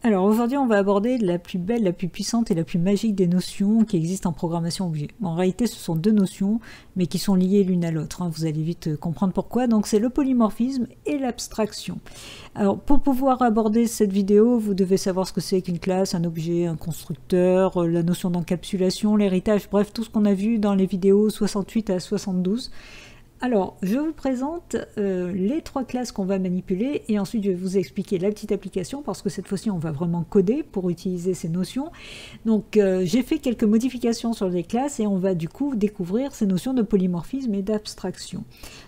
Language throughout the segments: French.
Alors aujourd'hui, on va aborder la plus belle, la plus puissante et la plus magique des notions qui existent en programmation objet. Bon, en réalité, ce sont deux notions, mais qui sont liées l'une à l'autre. Vous allez vite comprendre pourquoi. Donc c'est le polymorphisme et l'abstraction. Alors pour pouvoir aborder cette vidéo, vous devez savoir ce que c'est qu'une classe, un objet, un constructeur, la notion d'encapsulation, l'héritage, bref, tout ce qu'on a vu dans les vidéos 68 à 72. Alors, je vous présente les trois classes qu'on va manipuler et ensuite je vais vous expliquer la petite application parce que cette fois-ci on va vraiment coder pour utiliser ces notions. Donc j'ai fait quelques modifications sur les classes et on va du coup découvrir ces notions de polymorphisme et d'abstraction.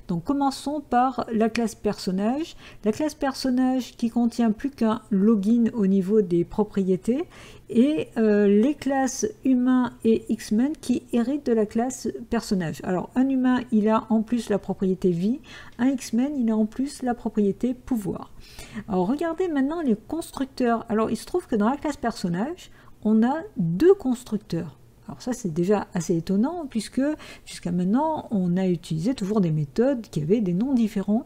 Donc commençons par la classe personnage. La classe personnage qui contient plus qu'un login au niveau des propriétés et les classes humain et X-Men qui héritent de la classe personnage. Alors un humain il a en plus la propriété vie, un X-Men il a en plus la propriété pouvoir. Alors regardez maintenant les constructeurs. Alors il se trouve que dans la classe personnage on a deux constructeurs. Alors ça c'est déjà assez étonnant puisque jusqu'à maintenant on a utilisé toujours des méthodes qui avaient des noms différents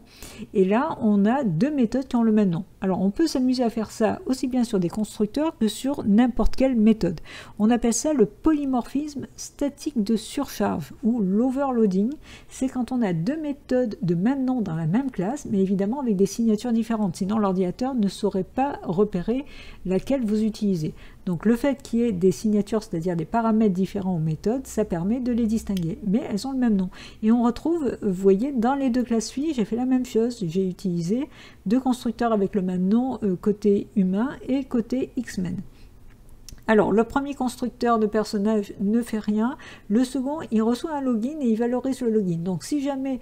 et là on a deux méthodes qui ont le même nom. Alors on peut s'amuser à faire ça aussi bien sur des constructeurs que sur n'importe quelle méthode. On appelle ça le polymorphisme statique de surcharge ou l'overloading. C'est quand on a deux méthodes de même nom dans la même classe mais évidemment avec des signatures différentes, sinon l'ordinateur ne saurait pas repérer laquelle vous utilisez. Donc le fait qu'il y ait des signatures, c'est-à-dire des paramètres différents aux méthodes, ça permet de les distinguer. Mais elles ont le même nom. Et on retrouve, vous voyez, dans les deux classes filles, j'ai fait la même chose. J'ai utilisé deux constructeurs avec le même nom côté humain et côté X-Men. Alors, le premier constructeur de personnage ne fait rien. Le second, il reçoit un login et il valorise le login. Donc, si jamais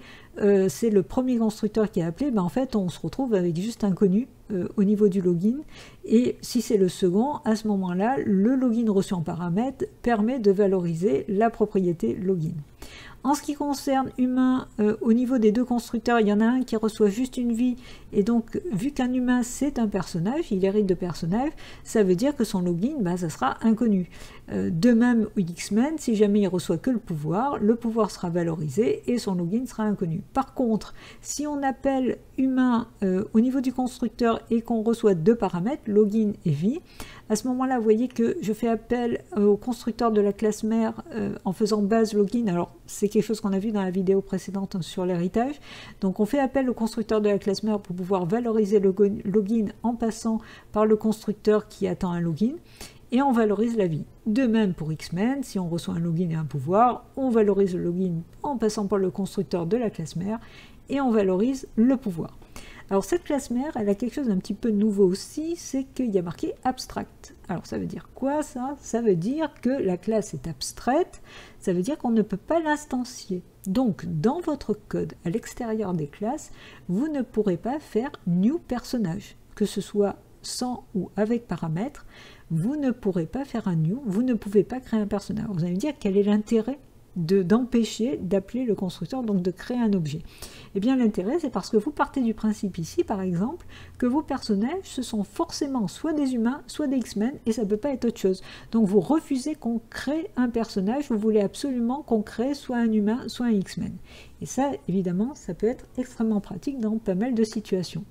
c'est le premier constructeur qui est appelé, en fait, on se retrouve avec juste inconnu au niveau du login. Et si c'est le second, à ce moment-là, le login reçu en paramètre permet de valoriser la propriété login. En ce qui concerne humain, au niveau des deux constructeurs, il y en a un qui reçoit juste une vie, et donc vu qu'un humain c'est un personnage, il hérite de personnage, ça veut dire que son login, ça sera inconnu. De même, X-Men, si jamais il reçoit que le pouvoir sera valorisé et son login sera inconnu. Par contre, si on appelle humain au niveau du constructeur et qu'on reçoit deux paramètres, login et vie, à ce moment-là, vous voyez que je fais appel au constructeur de la classe mère en faisant base login. Alors, c'est quelque chose qu'on a vu dans la vidéo précédente sur l'héritage. Donc, on fait appel au constructeur de la classe mère pour pouvoir valoriser le login en passant par le constructeur qui attend un login. Et on valorise la vie. De même pour X-Men, si on reçoit un login et un pouvoir, on valorise le login en passant par le constructeur de la classe mère et on valorise le pouvoir. Alors cette classe mère, elle a quelque chose d'un petit peu nouveau aussi, c'est qu'il y a marqué abstract. Alors ça veut dire quoi ça? Ça veut dire que la classe est abstraite, ça veut dire qu'on ne peut pas l'instancier. Donc dans votre code, à l'extérieur des classes, vous ne pourrez pas faire new personnage, que ce soit sans ou avec paramètres, vous ne pourrez pas faire un new, vous ne pouvez pas créer un personnage. Vous allez me dire quel est l'intérêt d'empêcher d'appeler le constructeur, donc de créer un objet. Eh bien l'intérêt c'est parce que vous partez du principe ici par exemple que vos personnages ce sont forcément soit des humains soit des X-Men et ça ne peut pas être autre chose. Donc vous refusez qu'on crée un personnage, vous voulez absolument qu'on crée soit un humain soit un X-Men. Et ça évidemment ça peut être extrêmement pratique dans pas mal de situations.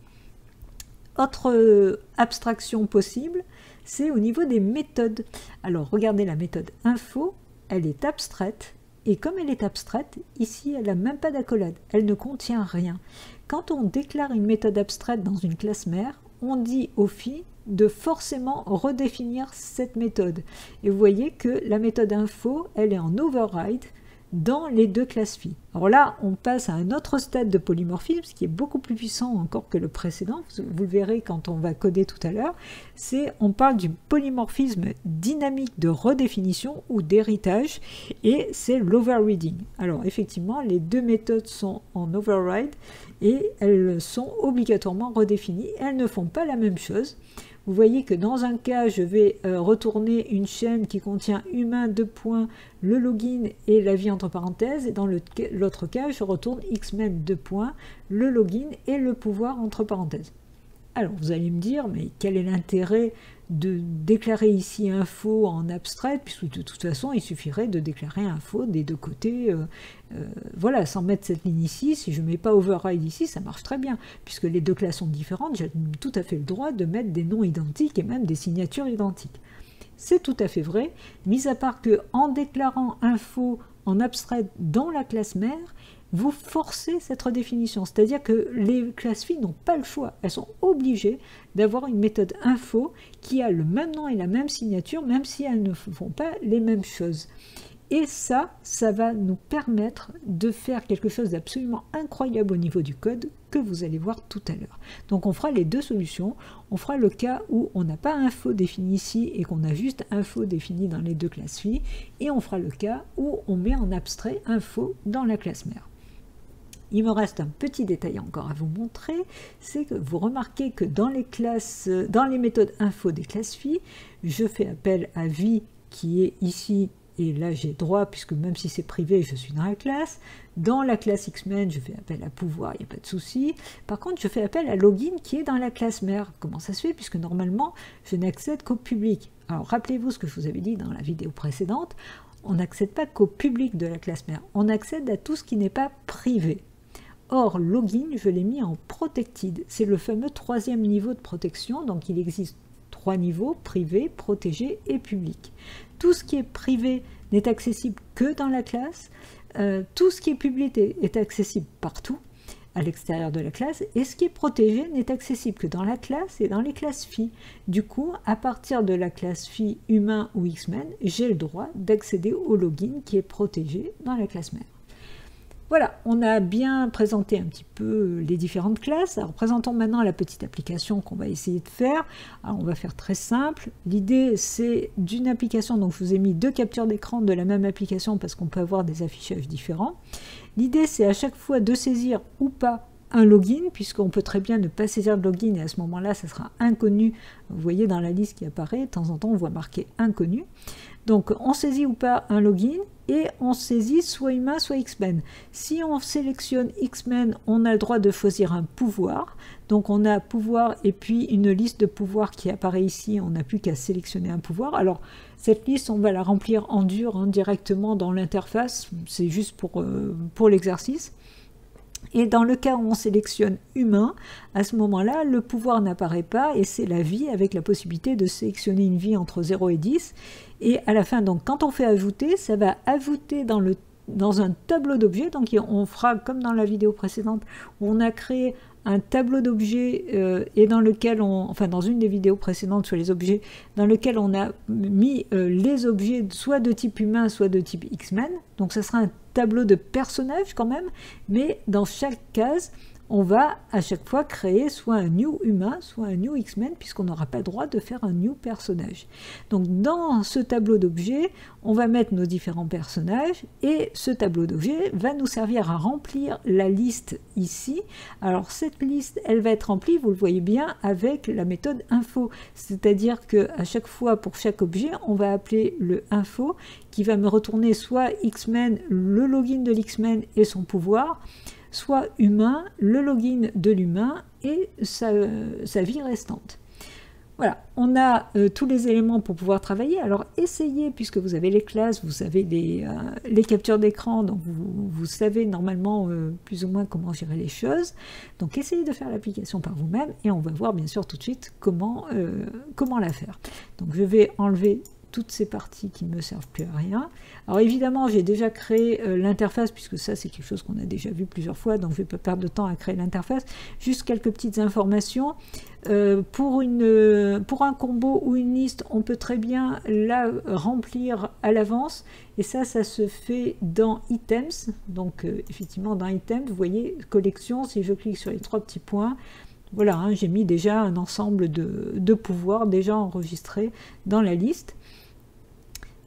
Autre abstraction possible, c'est au niveau des méthodes. Alors regardez la méthode info, elle est abstraite. Et comme elle est abstraite, ici elle n'a même pas d'accolade, elle ne contient rien. Quand on déclare une méthode abstraite dans une classe mère, on dit au phi de forcément redéfinir cette méthode. Et vous voyez que la méthode info, elle est en override dans les deux classes phi. Alors là, on passe à un autre stade de polymorphisme qui est beaucoup plus puissant encore que le précédent. Vous le verrez quand on va coder tout à l'heure. On parle du polymorphisme dynamique de redéfinition ou d'héritage et c'est l'overriding. Alors effectivement, les deux méthodes sont en override et elles sont obligatoirement redéfinies. Elles ne font pas la même chose. Vous voyez que dans un cas, je vais retourner une chaîne qui contient humain, le login et la vie entre parenthèses. Et dans l'autre cas, je retourne X-Men, le login et le pouvoir entre parenthèses. Alors vous allez me dire, mais quel est l'intérêt de déclarer ici info en abstract, puisque de toute façon il suffirait de déclarer info des deux côtés, voilà, sans mettre cette ligne ici. Si je ne mets pas override ici, ça marche très bien, puisque les deux classes sont différentes, j'ai tout à fait le droit de mettre des noms identiques et même des signatures identiques. C'est tout à fait vrai, mis à part que en déclarant info en abstract dans la classe mère, vous forcez cette redéfinition, c'est-à-dire que les classes filles n'ont pas le choix, elles sont obligées d'avoir une méthode info qui a le même nom et la même signature, même si elles ne font pas les mêmes choses. Et ça va nous permettre de faire quelque chose d'absolument incroyable au niveau du code que vous allez voir tout à l'heure. Donc on fera les deux solutions. On fera le cas où on n'a pas info définie ici et qu'on a juste info définie dans les deux classes filles. Et on fera le cas où on met en abstrait info dans la classe mère. Il me reste un petit détail encore à vous montrer, c'est que vous remarquez que dans les méthodes info des classes filles, je fais appel à vie qui est ici. Et là, j'ai droit, puisque même si c'est privé, je suis dans la classe. Dans la classe Xmen, je fais appel à pouvoir, il n'y a pas de souci. Par contre, je fais appel à login qui est dans la classe mère. Comment ça se fait? Puisque normalement, je n'accède qu'au public. Alors, rappelez-vous ce que je vous avais dit dans la vidéo précédente. On n'accède pas qu'au public de la classe mère. On accède à tout ce qui n'est pas privé. Or, login, je l'ai mis en protected. C'est le fameux troisième niveau de protection. Donc, il existe 3 niveaux, privé, protégé et public. Tout ce qui est privé n'est accessible que dans la classe, tout ce qui est public est accessible partout, à l'extérieur de la classe, et ce qui est protégé n'est accessible que dans la classe et dans les classes filles. Du coup, à partir de la classe fille humain ou Xmen, j'ai le droit d'accéder au login qui est protégé dans la classe mère. Voilà, on a bien présenté un petit peu les différentes classes. Alors présentons maintenant la petite application qu'on va essayer de faire. Alors on va faire très simple. L'idée c'est d'une application, donc je vous ai mis 2 captures d'écran de la même application parce qu'on peut avoir des affichages différents. L'idée c'est à chaque fois de saisir ou pas un login, puisqu'on peut très bien ne pas saisir le login et à ce moment-là ça sera inconnu. Vous voyez dans la liste qui apparaît, de temps en temps on voit marqué inconnu. Donc on saisit ou pas un login et on saisit soit humain soit Xmen. Si on sélectionne Xmen, on a le droit de choisir un pouvoir. Donc on a pouvoir et puis une liste de pouvoirs qui apparaît ici. On n'a plus qu'à sélectionner un pouvoir. Alors cette liste, on va la remplir en dur directement dans l'interface. C'est juste pour l'exercice. Et dans le cas où on sélectionne humain, à ce moment-là, le pouvoir n'apparaît pas et c'est la vie avec la possibilité de sélectionner une vie entre 0 et 10. Et à la fin, donc, quand on fait ajouter, ça va ajouter dans un tableau d'objets. Donc on fera comme dans la vidéo précédente où on a créé un tableau d'objets et dans lequel enfin dans une des vidéos précédentes sur les objets, dans lequel on a mis les objets soit de type humain, soit de type Xmen. Donc ça sera un tableau de personnages quand même, mais dans chaque case, on va à chaque fois créer soit un new humain, soit un new Xmen, puisqu'on n'aura pas le droit de faire un new personnage. Donc dans ce tableau d'objets, on va mettre nos différents personnages, et ce tableau d'objets va nous servir à remplir la liste ici. Alors cette liste, elle va être remplie, vous le voyez bien, avec la méthode info. C'est-à-dire qu'à chaque fois, pour chaque objet, on va appeler le info, qui va me retourner soit Xmen, le login de l'Xmen et son pouvoir, soit humain, le login de l'humain et sa vie restante. Voilà, on a tous les éléments pour pouvoir travailler. Alors essayez, puisque vous avez les classes, vous avez les captures d'écran, donc vous savez normalement plus ou moins comment gérer les choses. Donc essayez de faire l'application par vous-même et on va voir bien sûr tout de suite comment la faire. Donc je vais enlever toutes ces parties qui ne me servent plus à rien. Alors évidemment, j'ai déjà créé l'interface, puisque ça c'est quelque chose qu'on a déjà vu plusieurs fois, donc je ne vais pas perdre de temps à créer l'interface. Juste quelques petites informations. Pour un combo ou une liste, on peut très bien la remplir à l'avance, et ça se fait dans Items. Donc effectivement dans Items, vous voyez, collection, si je clique sur les 3 petits points, voilà, hein, j'ai mis déjà un ensemble de pouvoirs déjà enregistrés dans la liste.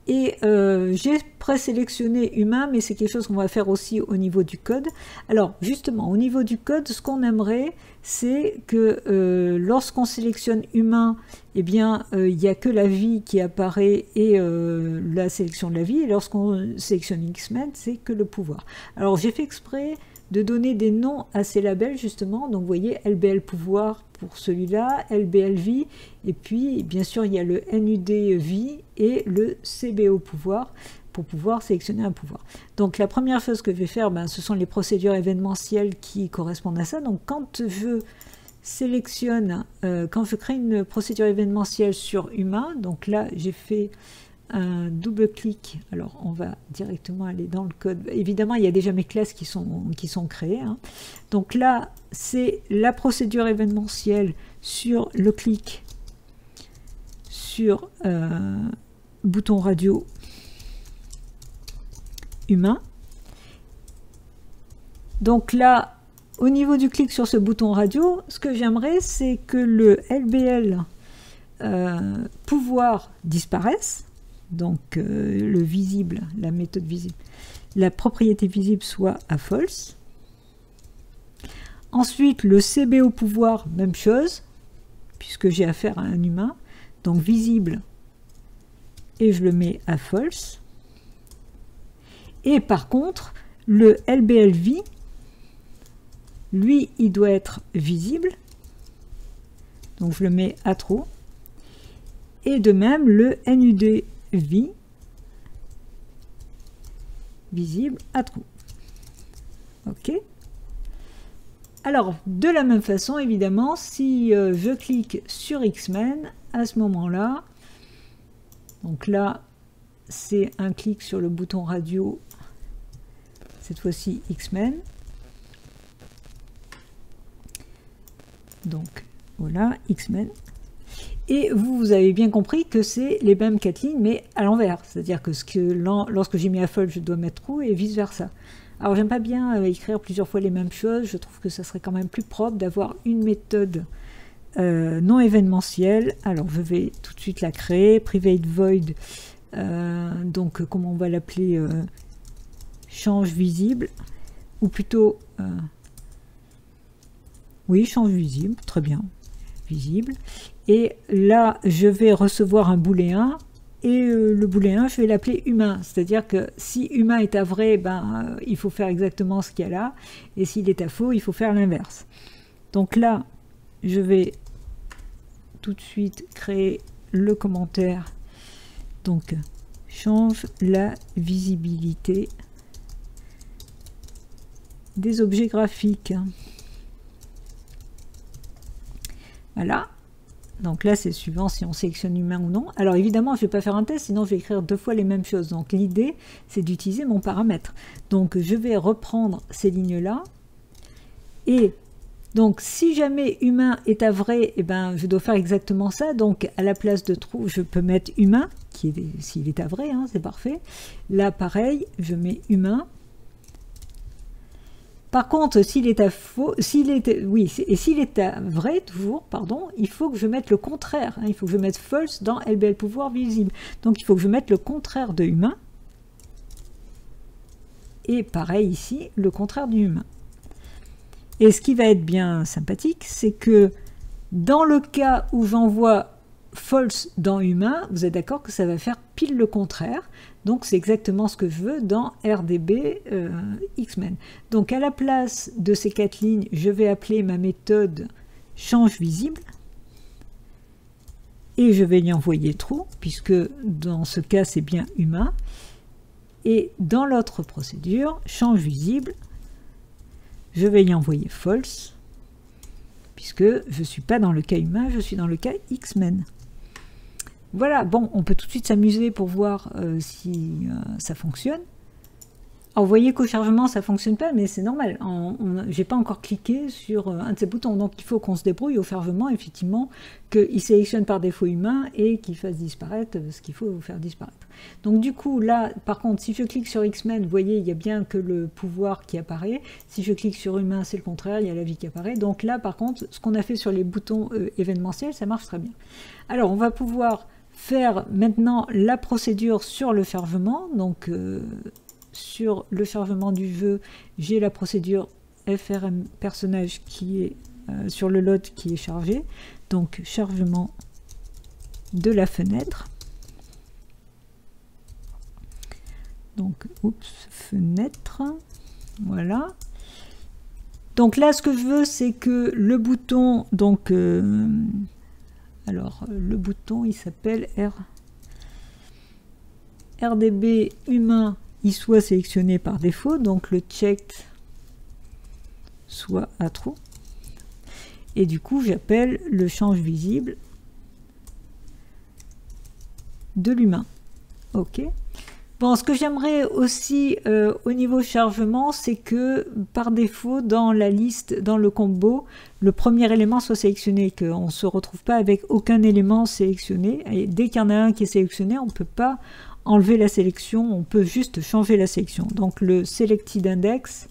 Et j'ai présélectionné humain, mais c'est quelque chose qu'on va faire aussi au niveau du code. Alors justement, au niveau du code, ce qu'on aimerait, c'est que lorsqu'on sélectionne humain, eh bien, il n'y a que la vie qui apparaît et la sélection de la vie. Et lorsqu'on sélectionne Xmen, c'est que le pouvoir. Alors j'ai fait exprès de donner des noms à ces labels justement. Donc vous voyez LBL pouvoir pour celui-là, LBLV, et puis bien sûr il y a le NUDV et le CBO pouvoir pour pouvoir sélectionner un pouvoir. Donc la première chose que je vais faire, ce sont les procédures événementielles qui correspondent à ça. Donc quand je sélectionne, quand je crée une procédure événementielle sur humain, donc là j'ai fait un double clic, alors on va directement aller dans le code. Évidemment il y a déjà mes classes qui sont créées, hein. Donc là c'est la procédure événementielle sur le clic sur bouton radio humain. Donc là, au niveau du clic sur ce bouton radio, ce que j'aimerais, c'est que le LBL pouvoir disparaisse, donc le visible, la méthode visible, la propriété visible soit à false. Ensuite, le CBO pouvoir, même chose, puisque j'ai affaire à un humain, donc visible, et je le mets à false. Et par contre, le LBLV, lui, il doit être visible. Donc je le mets à true. Et de même, le NUDV, visible à true. OK. Alors, de la même façon, évidemment, si je clique sur X-Men, à ce moment-là, donc là, c'est un clic sur le bouton radio, cette fois-ci X-Men. Donc voilà, X-Men. Et vous avez bien compris que c'est les mêmes 4 lignes, mais à l'envers. C'est-à-dire que, lorsque j'ai mis à false, je dois mettre true et vice-versa. Alors j'aime pas bien écrire plusieurs fois les mêmes choses. Je trouve que ça serait quand même plus propre d'avoir une méthode non événementielle. Alors je vais tout de suite la créer. Private void. Donc comment on va l'appeler, change visible, ou plutôt oui, change visible, très bien, visible. Et là je vais recevoir un booléen, et le booléen je vais l'appeler humain, c'est-à-dire que si humain est à vrai, il faut faire exactement ce qu'il y a là, et s'il est à faux, il faut faire l'inverse. Donc là je vais tout de suite créer le commentaire. Donc change la visibilité des objets graphiques. Voilà. Donc là c'est suivant si on sélectionne humain ou non. Alors évidemment je ne vais pas faire un test, sinon je vais écrire 2 fois les mêmes choses. Donc l'idée c'est d'utiliser mon paramètre. Donc je vais reprendre ces lignes là. Et donc si jamais humain est à vrai, je dois faire exactement ça. Donc à la place de true, je peux mettre humain, s'il est à vrai, hein, c'est parfait. Là pareil, je mets humain. Par contre, s'il est à faux, s'il est à vrai toujours, pardon, il faut que je mette le contraire. Hein, il faut que je mette false dans LBL pouvoir visible. Donc il faut que je mette le contraire de humain. Et pareil ici, le contraire du humain. Et ce qui va être bien sympathique, c'est que dans le cas où j'envoie false dans humain, vous êtes d'accord que ça va faire pile le contraire. Donc c'est exactement ce que je veux dans RDB X-Men. Donc à la place de ces 4 lignes, je vais appeler ma méthode change visible. Et je vais lui envoyer true, puisque dans ce cas c'est bien humain. Et dans l'autre procédure, change visible, je vais lui envoyer false, puisque je ne suis pas dans le cas humain, je suis dans le cas X-Men. Voilà, bon, on peut tout de suite s'amuser pour voir si ça fonctionne. Alors vous voyez qu'au chargement ça fonctionne pas, mais c'est normal. J'ai pas encore cliqué sur un de ces boutons, donc il faut qu'on se débrouille au chargement, effectivement, qu'il sélectionne par défaut humain et qu'il fasse disparaître ce qu'il faut faire disparaître. Donc du coup là, par contre, si je clique sur X-Men, vous voyez, il y a bien que le pouvoir qui apparaît. Si je clique sur humain, c'est le contraire, il y a la vie qui apparaît. Donc là, par contre, ce qu'on a fait sur les boutons événementiels, ça marche très bien. Alors on va pouvoir faire maintenant la procédure sur le chargement. Donc sur le chargement du jeu, j'ai la procédure FRM personnage qui est sur le load qui est chargé. Donc chargement de la fenêtre. Donc oups, fenêtre, voilà. Donc là, ce que je veux, c'est que le bouton, donc, alors le bouton, il s'appelle RDB humain, il soit sélectionné par défaut, donc le checked soit à true. Et du coup, j'appelle le change visible de l'humain. OK. Bon, ce que j'aimerais aussi au niveau chargement, c'est que par défaut, dans la liste, dans le combo, le premier élément soit sélectionné, qu'on ne se retrouve pas avec aucun élément sélectionné. Et dès qu'il y en a un qui est sélectionné, on ne peut pas enlever la sélection, on peut juste changer la sélection. Donc le selected index,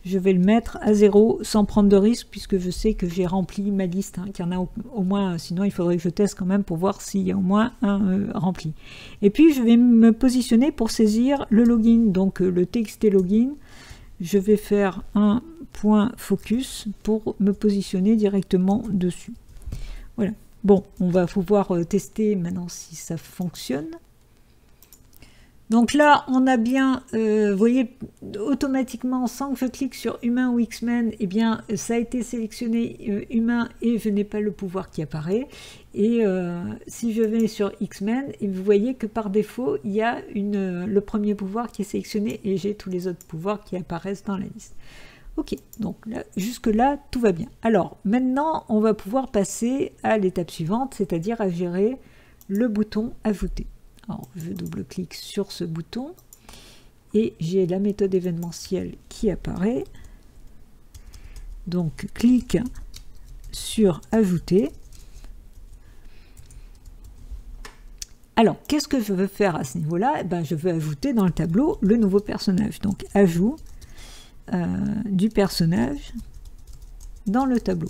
je vais le mettre à 0 sans prendre de risque, puisque je sais que j'ai rempli ma liste, hein, qu'il y en a au moins, sinon il faudrait que je teste quand même pour voir s'il y a au moins un rempli. Et puis je vais me positionner pour saisir le login, donc le txt login, je vais faire un point focus pour me positionner directement dessus. Voilà. Bon, on va pouvoir tester maintenant si ça fonctionne. Donc là, on a bien, vous voyez, automatiquement, sans que je clique sur humain ou X-Men, eh bien, ça a été sélectionné humain et je n'ai pas le pouvoir qui apparaît. Et si je vais sur X-Men, vous voyez que par défaut, il y a le premier pouvoir qui est sélectionné et j'ai tous les autres pouvoirs qui apparaissent dans la liste. Ok, donc jusque-là, tout va bien. Alors, maintenant, on va pouvoir passer à l'étape suivante, c'est-à-dire à gérer le bouton ajouter. Alors, je double-clique sur ce bouton et j'ai la méthode événementielle qui apparaît. Donc, clique sur ajouter. Alors, qu'est-ce que je veux faire à ce niveau-là? Eh ben, je veux ajouter dans le tableau le nouveau personnage. Donc, ajout du personnage dans le tableau.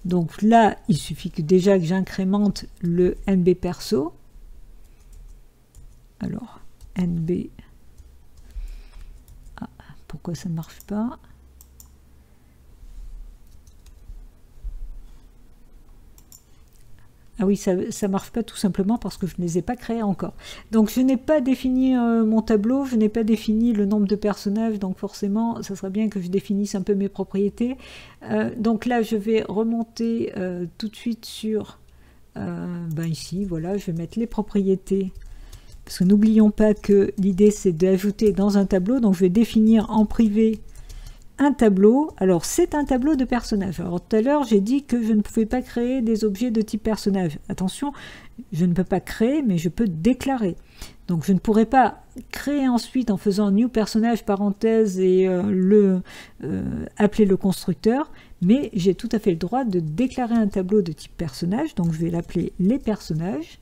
Donc là, il suffit que déjà que j'incrémente le NB perso. Alors, NB. Ah, pourquoi ça ne marche pas? Ah oui, ça ne marche pas tout simplement parce que je ne les ai pas créés encore. Donc je n'ai pas défini mon tableau, je n'ai pas défini le nombre de personnages, donc forcément, ça serait bien que je définisse un peu mes propriétés. Donc là, je vais remonter tout de suite sur, ici, voilà, je vais mettre les propriétés. Parce que n'oublions pas que l'idée, c'est d'ajouter dans un tableau, donc je vais définir en privé un tableau. Alors c'est un tableau de personnages. Alors tout à l'heure j'ai dit que je ne pouvais pas créer des objets de type personnage. Attention, je ne peux pas créer, mais je peux déclarer. Donc je ne pourrais pas créer ensuite en faisant new personnage parenthèse et appeler le constructeur, mais j'ai tout à fait le droit de déclarer un tableau de type personnage. Donc je vais l'appeler les personnages.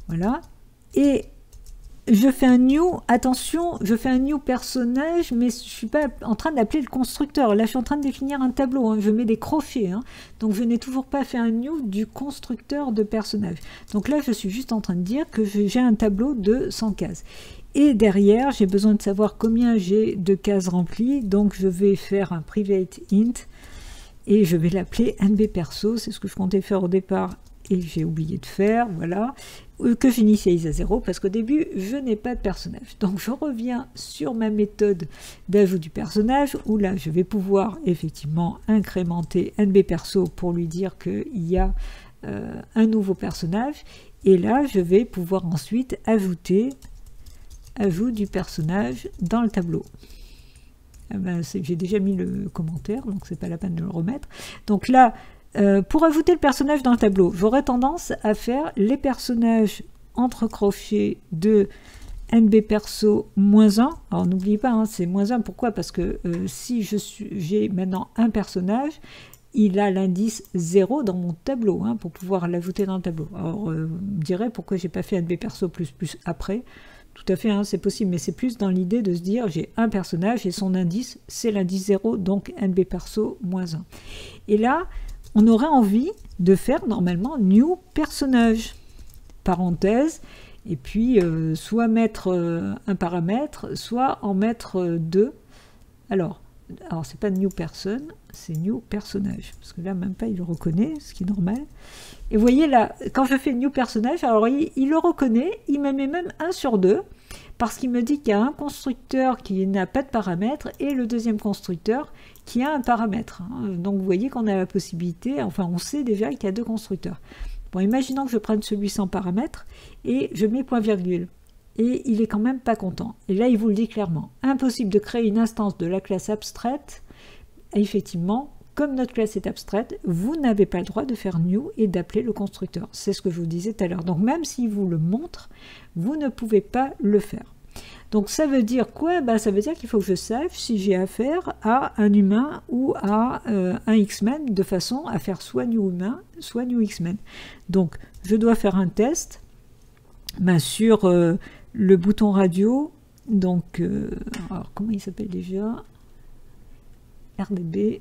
Voilà. Et je fais un new, attention, je fais un new personnage, mais je ne suis pas en train d'appeler le constructeur. Là, je suis en train de définir un tableau, hein, je mets des crochets. Hein, donc, je n'ai toujours pas fait un new du constructeur de personnage. Donc là, je suis juste en train de dire que j'ai un tableau de 100 cases. Et derrière, j'ai besoin de savoir combien j'ai de cases remplies. Donc, je vais faire un private int et je vais l'appeler nbperso. C'est ce que je comptais faire au départ et j'ai oublié de faire, voilà, que j'initialise à 0 parce qu'au début je n'ai pas de personnage. Donc je reviens sur ma méthode d'ajout du personnage où là je vais pouvoir effectivement incrémenter nbperso pour lui dire qu'il y a un nouveau personnage et là je vais pouvoir ensuite ajouter ajout du personnage dans le tableau. J'ai déjà mis le commentaire donc c'est pas la peine de le remettre. Donc là pour ajouter le personnage dans le tableau, j'aurais tendance à faire les personnages entre crochets de nbperso -1. Alors n'oubliez pas, hein, c'est -1. Pourquoi? Parce que si j'ai maintenant un personnage, il a l'indice 0 dans mon tableau, hein, pour pouvoir l'ajouter dans le tableau. Alors on me dirait pourquoi j'ai pas fait nbperso ++ après. Tout à fait, hein, c'est possible, mais c'est plus dans l'idée de se dire j'ai un personnage et son indice c'est l'indice 0, donc nbperso -1. Et là, on aurait envie de faire normalement new personnage, parenthèse, et puis soit mettre un paramètre, soit en mettre deux. Alors, alors c'est pas new person, c'est new personnage, parce que là même pas il le reconnaît, ce qui est normal. Et vous voyez là, quand je fais new personnage, alors il le reconnaît, il me met même 1 sur 2, parce qu'il me dit qu'il y a un constructeur qui n'a pas de paramètres et le deuxième constructeur qui a un paramètre. Donc vous voyez qu'on a la possibilité, enfin on sait déjà qu'il y a 2 constructeurs. Bon, imaginons que je prenne celui sans paramètres et je mets point virgule. Et il est quand même pas content. Et là, il vous le dit clairement. Impossible de créer une instance de la classe abstraite. Et effectivement, comme notre classe est abstraite, vous n'avez pas le droit de faire new et d'appeler le constructeur. C'est ce que je vous disais tout à l'heure. Donc même s'il vous le montre, vous ne pouvez pas le faire. Donc ça veut dire quoi? Ben, ça veut dire qu'il faut que je sache si j'ai affaire à un humain ou à un X-Men, de façon à faire soit new humain, soit new X-Men. Donc je dois faire un test sur le bouton radio. Donc, alors comment il s'appelle déjà? RDB.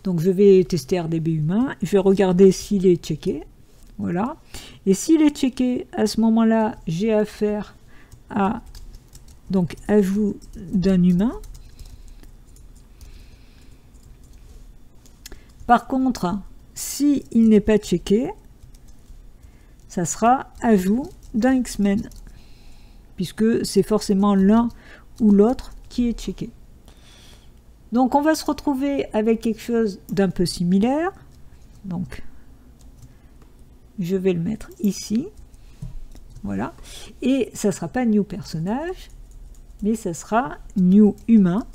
Donc je vais tester RDB humain, je vais regarder s'il est checké. Voilà. Et s'il est checké, à ce moment-là, j'ai affaire à donc ajout d'un humain. Par contre, si il n'est pas checké, ça sera ajout d'un X-Men, puisque c'est forcément l'un ou l'autre qui est checké. Donc on va se retrouver avec quelque chose d'un peu similaire. Donc je vais le mettre ici. Voilà. Et ça ne sera pas new personnage, mais ça sera new humain.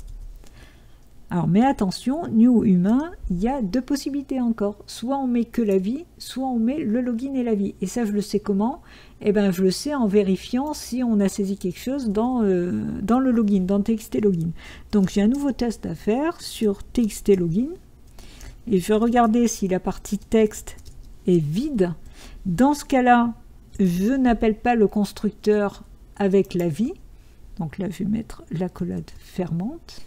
Alors, mais attention, new humain, il y a 2 possibilités encore. Soit on met que la vie, soit on met le login et la vie. Et ça, je le sais comment? Eh bien, je le sais en vérifiant si on a saisi quelque chose dans le login, dans TXT login. Donc, j'ai un nouveau test à faire sur TXT login. Et je vais regarder si la partie texte est vide. Dans ce cas-là, je n'appelle pas le constructeur avec la vie. Donc là, je vais mettre l'accolade fermante.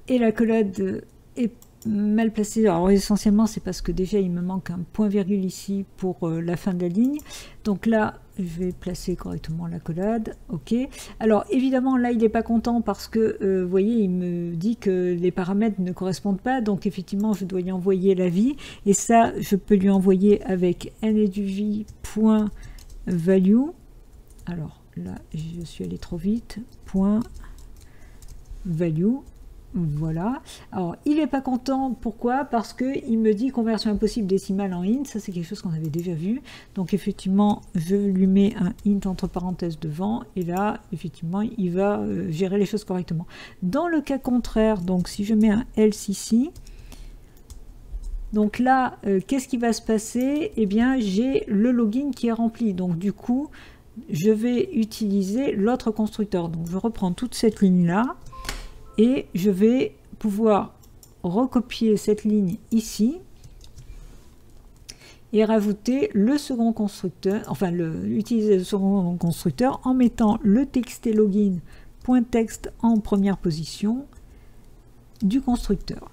Et l'accolade est mal placée. Alors essentiellement, c'est parce que déjà, il me manque un point virgule ici pour la fin de la ligne. Donc là, je vais placer correctement l'accolade. OK. Alors évidemment, là, il n'est pas content parce que, vous voyez, il me dit que les paramètres ne correspondent pas. Donc effectivement, je dois lui envoyer la vie. Et ça, je peux lui envoyer avec n_value. Alors là, je suis allé trop vite. Point value. Voilà. Alors, il n'est pas content. Pourquoi? Parce qu'il me dit conversion impossible décimale en int. Ça, c'est quelque chose qu'on avait déjà vu. Donc, effectivement, je lui mets un int entre parenthèses devant. Et là, effectivement, il va gérer les choses correctement. Dans le cas contraire, donc si je mets un else ici, donc là, qu'est-ce qui va se passer? Eh bien, j'ai le login qui est rempli. Donc, du coup, je vais utiliser l'autre constructeur. Donc, je reprends toute cette ligne-là. Et je vais pouvoir recopier cette ligne ici et rajouter le second constructeur, enfin utiliser le second constructeur en mettant le txt login.text en première position du constructeur.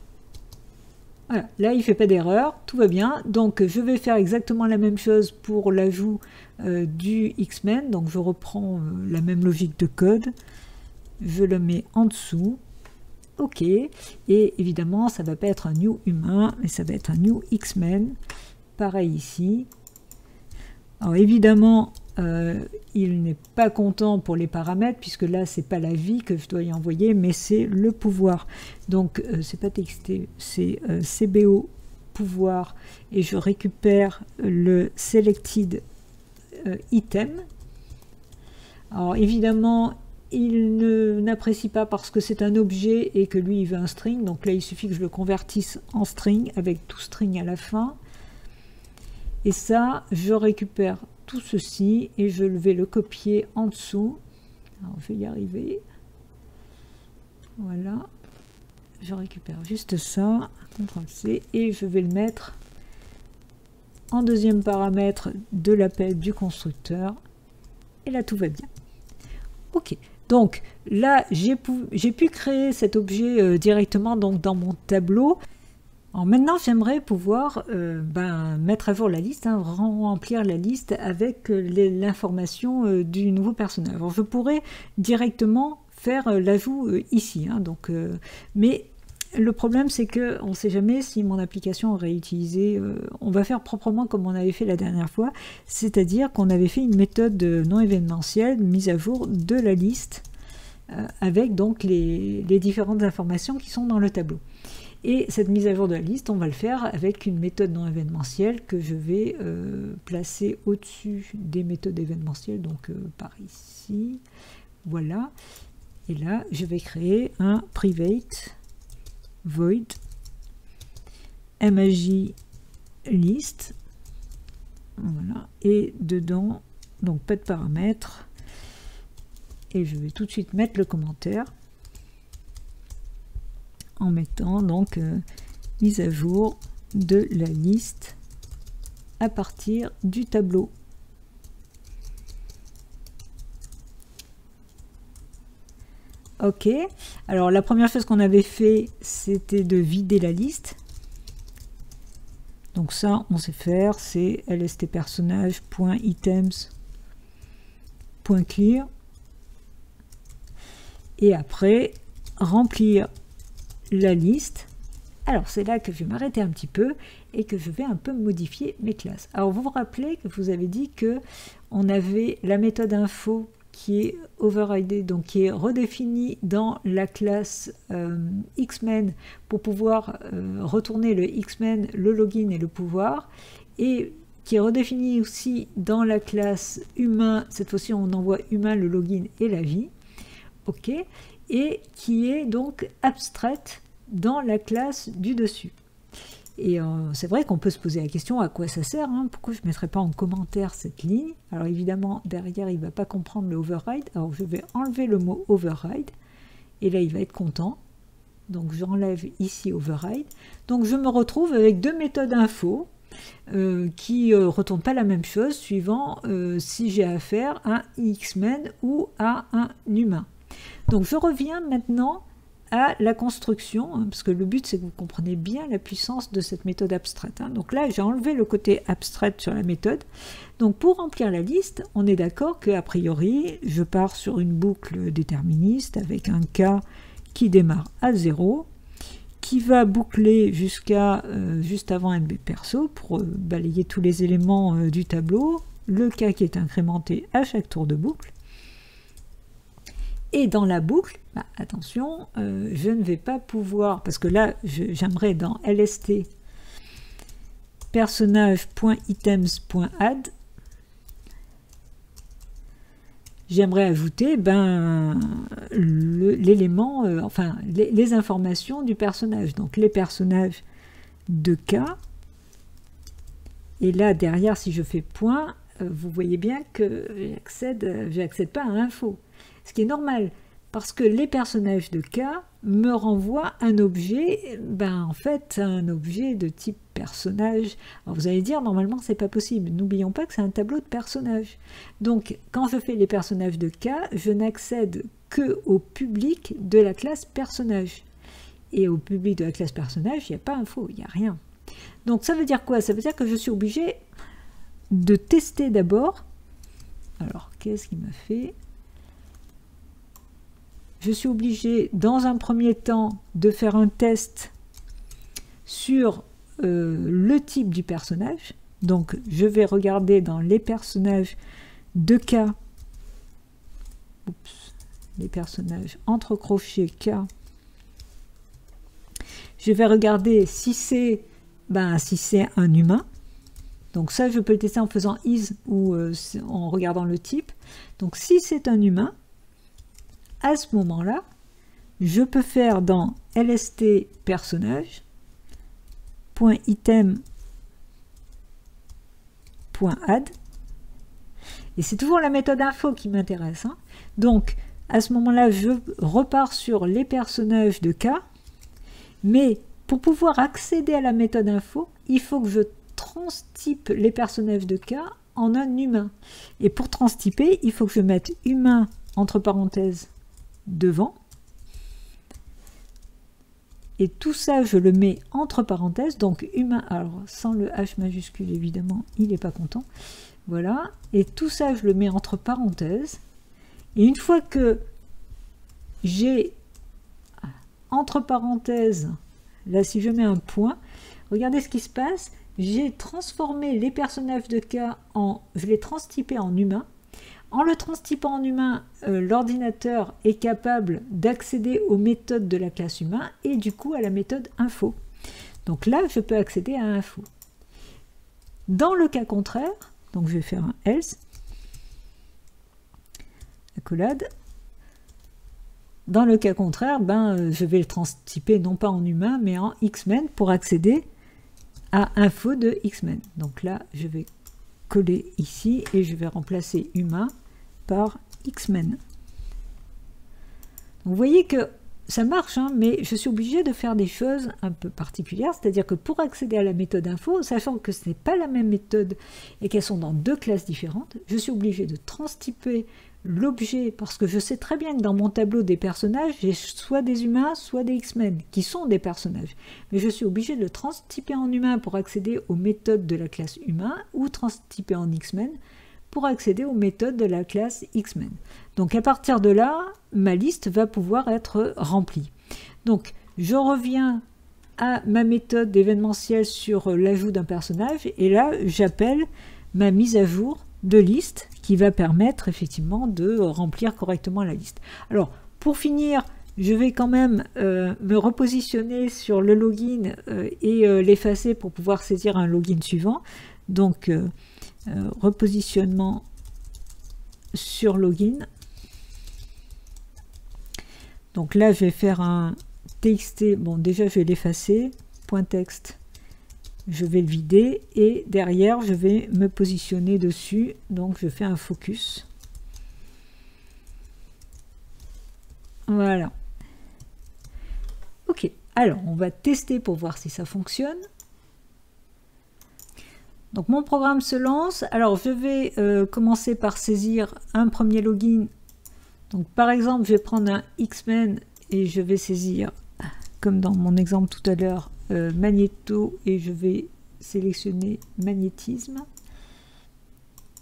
Voilà, là il ne fait pas d'erreur, tout va bien. Donc je vais faire exactement la même chose pour l'ajout du X-Men. Donc je reprends la même logique de code, je le mets en dessous. OK, et évidemment, ça ne va pas être un new humain, mais ça va être un new X-Men. Pareil ici. Alors évidemment, il n'est pas content pour les paramètres, puisque là, c'est pas la vie que je dois y envoyer, mais c'est le pouvoir. Donc, c'est pas TXT, c'est CBO pouvoir, et je récupère le selected item. Alors évidemment, il n'apprécie pas parce que c'est un objet et que lui il veut un string, donc là il suffit que je le convertisse en string avec tout string à la fin. Et ça, je récupère tout ceci et je vais le copier en dessous. Alors je vais y arriver. Voilà, je récupère juste ça, CTRL-C, et je vais le mettre en deuxième paramètre de l'appel du constructeur. Et là tout va bien. OK. Donc là, j'ai pu créer cet objet directement donc, dans mon tableau. Alors maintenant, j'aimerais pouvoir mettre à jour la liste, remplir la liste avec l'information du nouveau personnage. Alors, je pourrais directement faire l'ajout ici. Hein, donc, mais le problème, c'est qu'on ne sait jamais si mon application aurait utilisé... on va faire proprement comme on avait fait la dernière fois, c'est-à-dire qu'on avait fait une méthode non événementielle, mise à jour de la liste, avec donc les différentes informations qui sont dans le tableau. Et cette mise à jour de la liste, on va le faire avec une méthode non événementielle que je vais placer au-dessus des méthodes événementielles, donc par ici, voilà. Et là, je vais créer un private void mag list, voilà, et dedans, donc pas de paramètres, et je vais tout de suite mettre le commentaire en mettant donc mise à jour de la liste à partir du tableau. Ok, alors la première chose qu'on avait fait, c'était de vider la liste. Donc ça, on sait faire, c'est lstpersonnage.items.clear. Et après, remplir la liste. Alors c'est là que je vais m'arrêter un petit peu et que je vais un peu modifier mes classes. Alors vous vous rappelez que je vous avais dit que on avait la méthode info qui est overrided, donc qui est redéfinie dans la classe xmen pour pouvoir retourner le xmen, le login et le pouvoir, et qui est redéfinie aussi dans la classe humain. Cette fois-ci on envoie humain, le login et la vie, ok, et qui est donc abstraite dans la classe du dessus. Et c'est vrai qu'on peut se poser la question à quoi ça sert, hein, pourquoi je ne mettrais pas en commentaire cette ligne. Alors évidemment derrière il ne va pas comprendre le override, alors je vais enlever le mot override, et là il va être content, donc j'enlève ici override, donc je me retrouve avec deux méthodes info qui ne retournent pas la même chose suivant si j'ai affaire à un xmen ou à un humain. Donc je reviens maintenant à la construction, hein, parce que le but c'est que vous compreniez bien la puissance de cette méthode abstraite. Hein. Donc là j'ai enlevé le côté abstraite sur la méthode. Donc pour remplir la liste, on est d'accord qu'a priori je pars sur une boucle déterministe avec un k qui démarre à 0, qui va boucler jusqu'à juste avant NB perso pour balayer tous les éléments du tableau, le k qui est incrémenté à chaque tour de boucle. Et dans la boucle, bah, attention, je ne vais pas pouvoir, parce que là, j'aimerais dans lst personnage.items.add, j'aimerais ajouter l'élément, enfin les informations du personnage, donc les personnages de K. Et là, derrière, si je fais point, vous voyez bien que j'accède pas à info. Ce qui est normal, parce que les personnages de K me renvoient un objet, en fait, un objet de type personnage. Alors vous allez dire, normalement, c'est pas possible. N'oublions pas que c'est un tableau de personnages. Donc, quand je fais les personnages de K, je n'accède que au public de la classe personnage. Et au public de la classe personnage, il n'y a pas info, il n'y a rien. Donc, ça veut dire quoi? Ça veut dire que je suis obligé de tester d'abord. Alors, qu'est-ce qu'il m'a fait? Je suis obligé, dans un premier temps, de faire un test sur le type du personnage. Donc, je vais regarder dans les personnages de K, les personnages entre crochets K. Je vais regarder si c'est un humain. Donc ça, je peux le tester en faisant is ou en regardant le type. Donc, si c'est un humain, à ce moment-là, je peux faire dans lst personnage.item.add, et c'est toujours la méthode info qui m'intéresse. Hein. Donc, à ce moment-là, je repars sur les personnages de K, mais pour pouvoir accéder à la méthode info, il faut que je transtype les personnages de K en un humain. Et pour transtyper, il faut que je mette humain entre parenthèses devant, et tout ça je le mets entre parenthèses, donc humain, alors sans le H majuscule évidemment il n'est pas content, voilà, et tout ça je le mets entre parenthèses, et une fois que j'ai entre parenthèses, là si je mets un point, regardez ce qui se passe, j'ai transformé les personnages de cas je l'ai transtypé en humain. En le transtypant en humain, l'ordinateur est capable d'accéder aux méthodes de la classe humain et du coup à la méthode info. Donc là, je peux accéder à info. Dans le cas contraire, donc je vais faire un else, accolade. Dans le cas contraire, je vais le transtyper non pas en humain, mais en X-Men pour accéder à info de X-Men. Donc là, je vais coller ici et je vais remplacer humain par X-Men. Vous voyez que ça marche, hein, mais je suis obligée de faire des choses un peu particulières, c'est-à-dire que pour accéder à la méthode info, sachant que ce n'est pas la même méthode et qu'elles sont dans deux classes différentes, je suis obligée de transtyper l'objet, parce que je sais très bien que dans mon tableau des personnages, j'ai soit des humains, soit des X-Men, qui sont des personnages. Mais je suis obligée de le transtyper en humain pour accéder aux méthodes de la classe humain, ou transtyper en X-Men pour accéder aux méthodes de la classe X-Men. Donc à partir de là, ma liste va pouvoir être remplie. Donc je reviens à ma méthode événementielle sur l'ajout d'un personnage, et là j'appelle ma mise à jour de liste qui va permettre effectivement de remplir correctement la liste. Alors pour finir, je vais quand même me repositionner sur le login et l'effacer pour pouvoir saisir un login suivant. Donc repositionnement sur login. Donc là je vais faire un txt, bon déjà je vais l'effacer, point texte, je vais le vider et derrière je vais me positionner dessus, donc je fais un focus. Voilà. Ok, alors on va tester pour voir si ça fonctionne. Donc mon programme se lance. Alors je vais commencer par saisir un premier login. Donc par exemple je vais prendre un X-Men et je vais saisir, comme dans mon exemple tout à l'heure, magnéto, et je vais sélectionner magnétisme.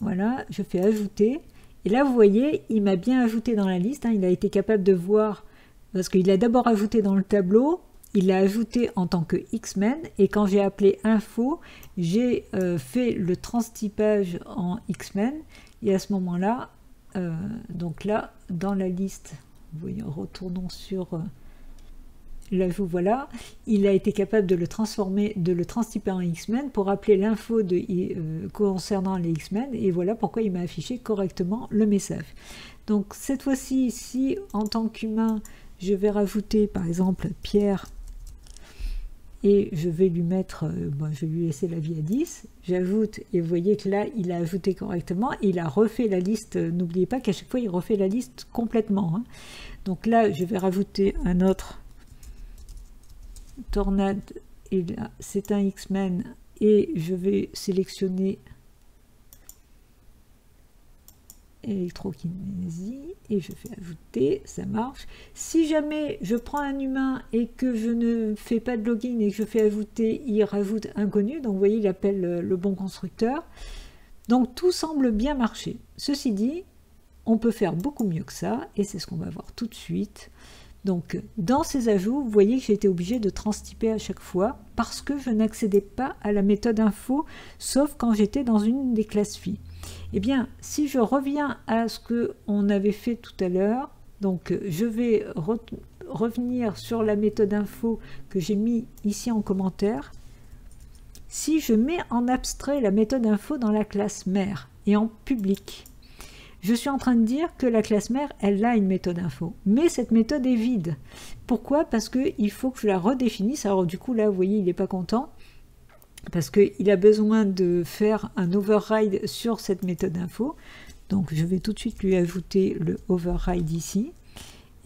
Voilà, je fais ajouter. Et là vous voyez, il m'a bien ajouté dans la liste, hein, il a été capable de voir, parce qu'il a d'abord ajouté dans le tableau, il l'a ajouté en tant que X-Men, et quand j'ai appelé info, j'ai fait le transtypage en X-Men, et à ce moment-là, donc là, dans la liste, vous voyez, retournons sur l'ajout, voilà, il a été capable de le transformer, de le transtyper en X-Men pour appeler l'info concernant les X-Men, et voilà pourquoi il m'a affiché correctement le message. Donc cette fois-ci, ici, en tant qu'humain, je vais rajouter par exemple Pierre, et je vais lui mettre, je vais lui laisser la vie à 10, j'ajoute, et vous voyez que là, il a ajouté correctement, et il a refait la liste, n'oubliez pas qu'à chaque fois, il refait la liste complètement, hein. Donc là, je vais rajouter un autre Tornade, et là, c'est un X-Men, et je vais sélectionner électrokinésie et je fais ajouter, ça marche. Si jamais je prends un humain et que je ne fais pas de login et que je fais ajouter, il rajoute inconnu, donc vous voyez, il appelle le bon constructeur. Donc tout semble bien marcher. Ceci dit, on peut faire beaucoup mieux que ça, et c'est ce qu'on va voir tout de suite. Donc dans ces ajouts, vous voyez que j'ai été obligé de transtyper à chaque fois parce que je n'accédais pas à la méthode info, sauf quand j'étais dans une des classes filles. Eh bien, si je reviens à ce qu'on avait fait tout à l'heure, donc je vais revenir sur la méthode info que j'ai mis ici en commentaire. Si je mets en abstrait la méthode info dans la classe mère et en public, je suis en train de dire que la classe mère, elle a une méthode info. Mais cette méthode est vide. Pourquoi? Parce qu'il faut que je la redéfinisse. Alors du coup, là, vous voyez, il n'est pas content. Parce qu'il a besoin de faire un override sur cette méthode info. Donc je vais tout de suite lui ajouter le override ici.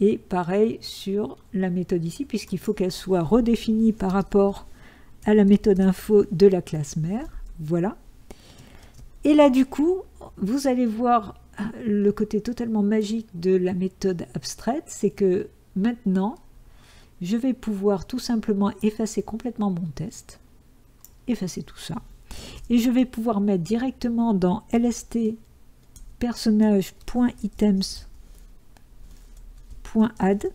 Et pareil sur la méthode ici, puisqu'il faut qu'elle soit redéfinie par rapport à la méthode info de la classe mère. Voilà. Et là, du coup, vous allez voir le côté totalement magique de la méthode abstraite, c'est que maintenant, je vais pouvoir tout simplement effacer complètement mon test, effacer tout ça, et je vais pouvoir mettre directement dans lst personnage.items .add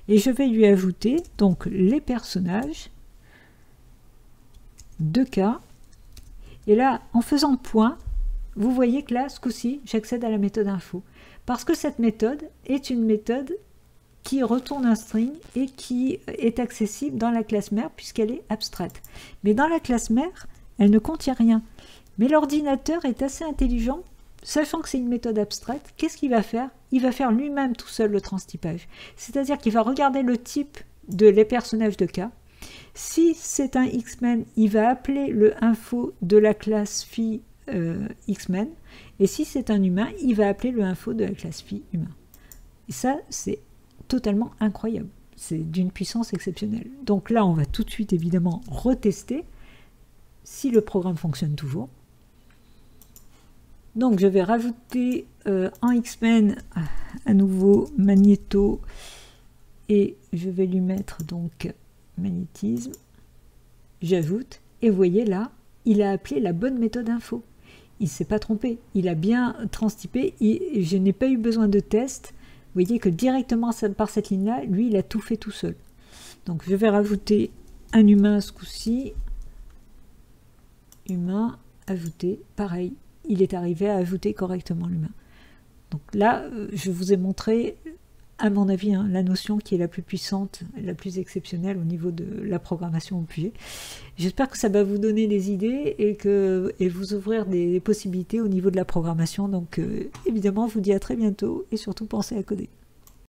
et je vais lui ajouter donc les personnages de cas. Et là, en faisant point, vous voyez que là, ce coup-ci, j'accède à la méthode info. Parce que cette méthode est une méthode qui retourne un string et qui est accessible dans la classe mère puisqu'elle est abstraite. Mais dans la classe mère, elle ne contient rien. Mais l'ordinateur est assez intelligent, sachant que c'est une méthode abstraite, qu'est-ce qu'il va faire? Il va faire lui-même tout seul le transtypage. C'est-à-dire qu'il va regarder le type de les personnages de cas. Si c'est un X-Men, il va appeler le info de la classe phi X-Men. Et si c'est un humain, il va appeler le info de la classe phi humain. Et ça, c'est totalement incroyable. C'est d'une puissance exceptionnelle. Donc là, on va tout de suite, évidemment, retester si le programme fonctionne toujours. Donc je vais rajouter en X-Men à nouveau Magnéto et je vais lui mettre donc magnétisme. J'ajoute et vous voyez là, il a appelé la bonne méthode info. Il ne s'est pas trompé, il a bien transtypé et je n'ai pas eu besoin de test. Vous voyez que directement par cette ligne-là, lui, il a tout fait tout seul. Donc je vais rajouter un humain ce coup-ci. Humain, ajouter, pareil. Il est arrivé à ajouter correctement l'humain. Donc là, je vous ai montré, à mon avis, hein, la notion qui est la plus puissante, la plus exceptionnelle au niveau de la programmation objet. J'espère que ça va vous donner des idées et vous ouvrir des possibilités au niveau de la programmation. Donc évidemment, je vous dis à très bientôt et surtout pensez à coder.